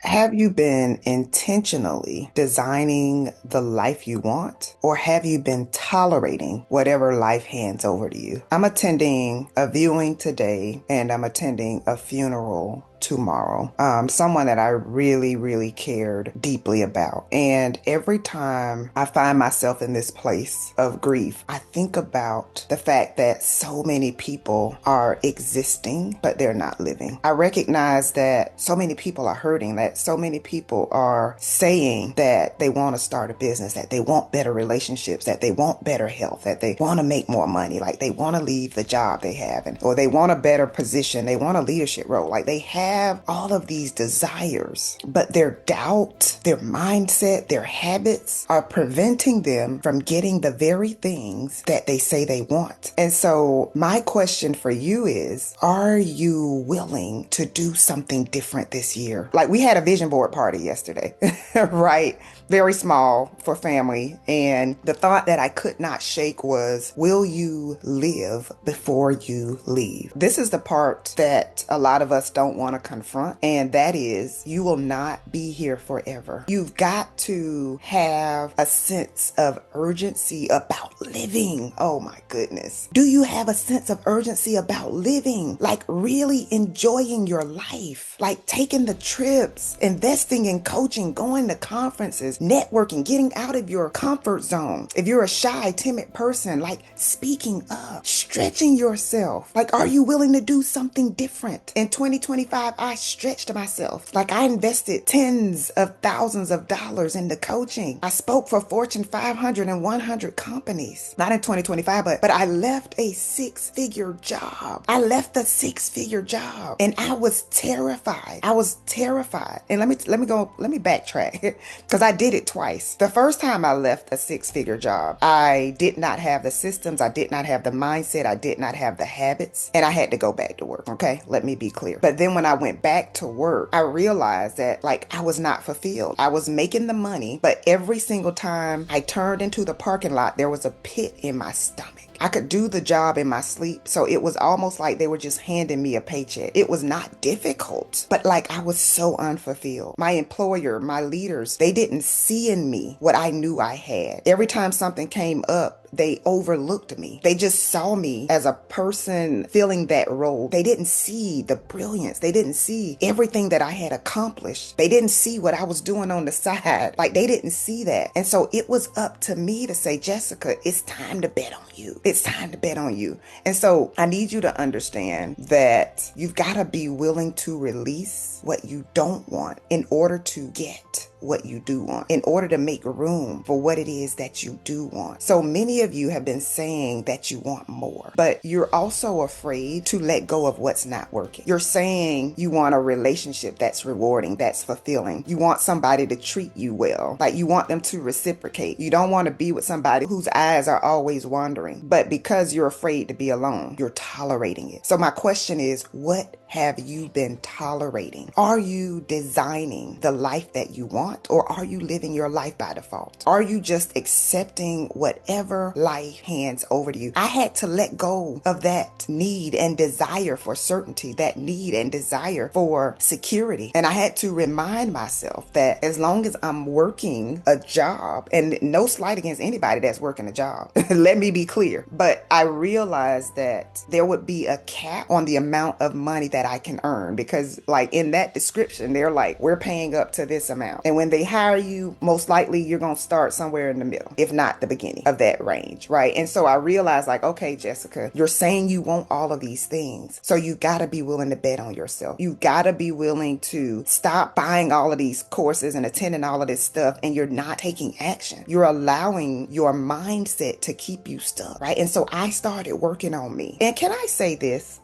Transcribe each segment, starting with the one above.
Have you been intentionally designing the life you want, or have you been tolerating whatever life hands over to you? I'm attending a viewing today and I'm attending a funeral tomorrow. Someone that I really, really cared deeply about. And every time I find myself in this place of grief, I think about the fact that so many people are existing, but they're not living. I recognize that so many people are hurting, that so many people are saying that they want to start a business, that they want better relationships, that they want better health, that they want to make more money, like they want to leave the job they have, or they want a better position, they want a leadership role, like they have all of these desires, but their doubt, their mindset, their habits are preventing them from getting the very things that they say they want. And so my question for you is, are you willing to do something different this year? Like, we had a vision board party yesterday, right? Very small for family. And the thought that I could not shake was, will you live before you leave? This is the part that a lot of us don't want to confront. And that is, you will not be here forever. You've got to have a sense of urgency about living. Oh my goodness. Do you have a sense of urgency about living? Like really enjoying your life, like taking the trips, investing in coaching, going to conferences, networking, getting out of your comfort zone. If you're a shy, timid person, like speaking up, stretching yourself. Like, are you willing to do something different? In 2025, I stretched myself. Like, I invested tens of thousands of dollars into coaching. I spoke for Fortune 500 and 100 companies. Not in 2025, but I left a six-figure job. I left a six-figure job and I was terrified. I was terrified. And let me backtrack because I did it twice. The first time I left a six-figure job, I did not have the systems. I did not have the mindset. I did not have the habits, and I had to go back to work. Okay. Let me be clear. But then when I went back to work, I realized that like I was not fulfilled. I was making the money, but every single time I turned into the parking lot, there was a pit in my stomach. I could do the job in my sleep. So it was almost like they were just handing me a paycheck. It was not difficult, but like I was so unfulfilled. My employer, my leaders, they didn't see in me what I knew I had. Every time something came up, they overlooked me. They just saw me as a person filling that role. They didn't see the brilliance. They didn't see everything that I had accomplished. They didn't see what I was doing on the side. Like they didn't see that. And so it was up to me to say, Jessica, it's time to bet on you. It's time to bet on you. And so I need you to understand that you've got to be willing to release what you don't want in order to get what you do want, in order to make room for what it is that you do want. So many of you have been saying that you want more, but you're also afraid to let go of what's not working. You're saying you want a relationship that's rewarding, that's fulfilling. You want somebody to treat you well, like you want them to reciprocate. You don't want to be with somebody whose eyes are always wandering, but because you're afraid to be alone, you're tolerating it. So my question is, what have you been tolerating? Are you designing the life that you want, or are you living your life by default? Are you just accepting whatever life hands over to you? I had to let go of that need and desire for certainty, that need and desire for security. And I had to remind myself that as long as I'm working a job, and no slight against anybody that's working a job, let me be clear, but I realized that there would be a cap on the amount of money that I can earn, because like in that description, they're like, we're paying up to this amount. And when they hire you, most likely you're going to start somewhere in the middle, if not the beginning of that range. Right. And so I realized like, okay, Jessica, you're saying you want all of these things. So you got to be willing to bet on yourself. You got to be willing to stop buying all of these courses and attending all of this stuff, and you're not taking action. You're allowing your mindset to keep you stuck. Right. And so I started working on me. And can I say this?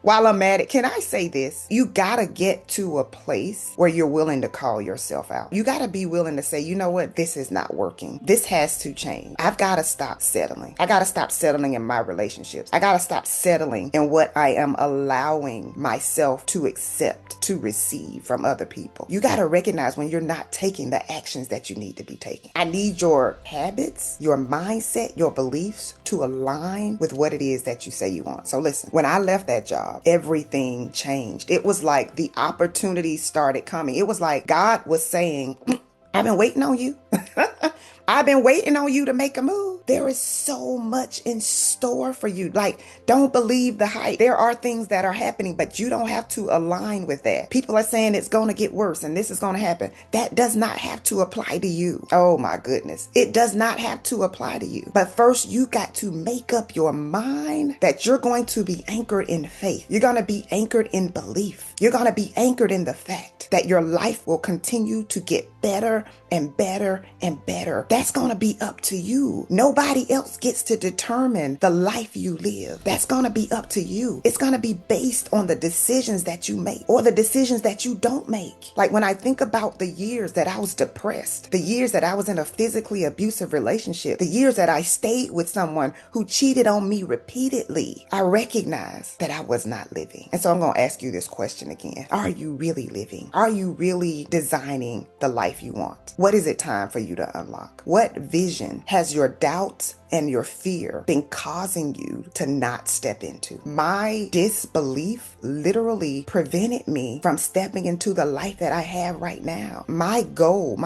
While I'm at it, can I say this? You gotta get to a place where you're willing to call yourself out. You gotta be willing to say, you know what? This is not working. This has to change. I've gotta stop settling. I gotta stop settling in my relationships. I gotta stop settling in what I am allowing myself to accept, to receive from other people. You gotta recognize when you're not taking the actions that you need to be taking. I need your habits, your mindset, your beliefs to align with what it is that you say you want. So listen, when I left that job, job, everything changed. It was like the opportunities started coming. It was like God was saying, I've been waiting on you. I've been waiting on you to make a move. There is so much in store for you. Like, don't believe the hype. There are things that are happening, but you don't have to align with that. People are saying it's going to get worse and this is going to happen. That does not have to apply to you. Oh my goodness. It does not have to apply to you. But first, you got to make up your mind that you're going to be anchored in faith. You're going to be anchored in belief. You're going to be anchored in the fact that your life will continue to get better and better and better. That's going to be up to you. Nobody else gets to determine the life you live. That's going to be up to you. It's going to be based on the decisions that you make or the decisions that you don't make. Like when I think about the years that I was depressed, the years that I was in a physically abusive relationship, the years that I stayed with someone who cheated on me repeatedly, I recognize that I was not living. And so I'm going to ask you this question again. Are you really living? Are you really designing the life you want? What is it time for you to unlock? What vision has your doubts and your fear been causing you to not step into? My disbelief literally prevented me from stepping into the life that I have right now. My goal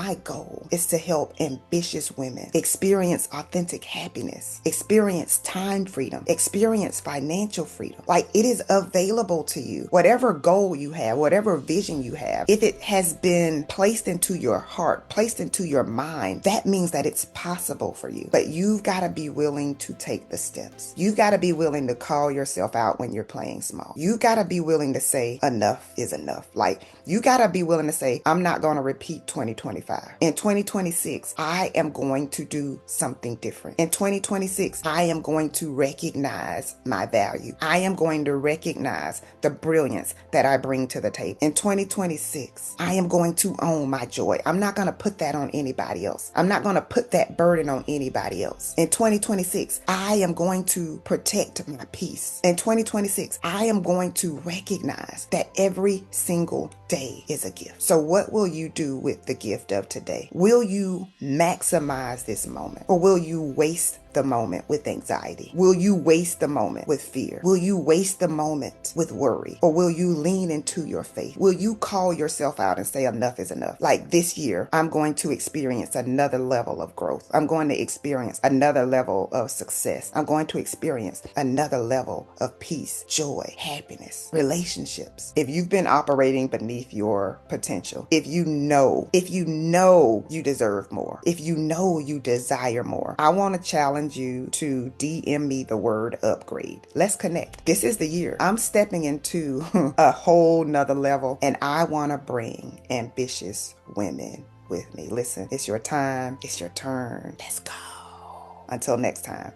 is to help ambitious women experience authentic happiness, experience time freedom, experience financial freedom. Like, it is available to you. Whatever goal you have, whatever vision you have, if it has been placed into your heart, placed into your mind, that means that it's possible for you. But you've got to be willing to take the steps. You've got to be willing to call yourself out when you're playing small. You've got to be willing to say enough is enough. Like, you got to be willing to say, I'm not going to repeat 2025. In 2026, I am going to do something different. In 2026, I am going to recognize my value. I am going to recognize the brilliance that I bring to the table. In 2026, I am going to own my joy. I'm not going to put that on anybody else. I'm not going to put that burden on anybody else. In 2026, I am going to protect my peace. In 2026, I am going to recognize that every single day is a gift. So what will you do with the gift of today? Will you maximize this moment, or will you waste the moment with anxiety? Will you waste the moment with fear? Will you waste the moment with worry? Or will you lean into your faith? Will you call yourself out and say enough is enough? Like, this year, I'm going to experience another level of growth. I'm going to experience another level of success. I'm going to experience another level of peace, joy, happiness, relationships. If you've been operating beneath your potential, if you know you deserve more, if you know you desire more, I want to challenge you to DM me the word upgrade. Let's connect. This is the year. I'm stepping into a whole nother level, and I want to bring ambitious women with me. Listen, it's your time. It's your turn. Let's go. Until next time.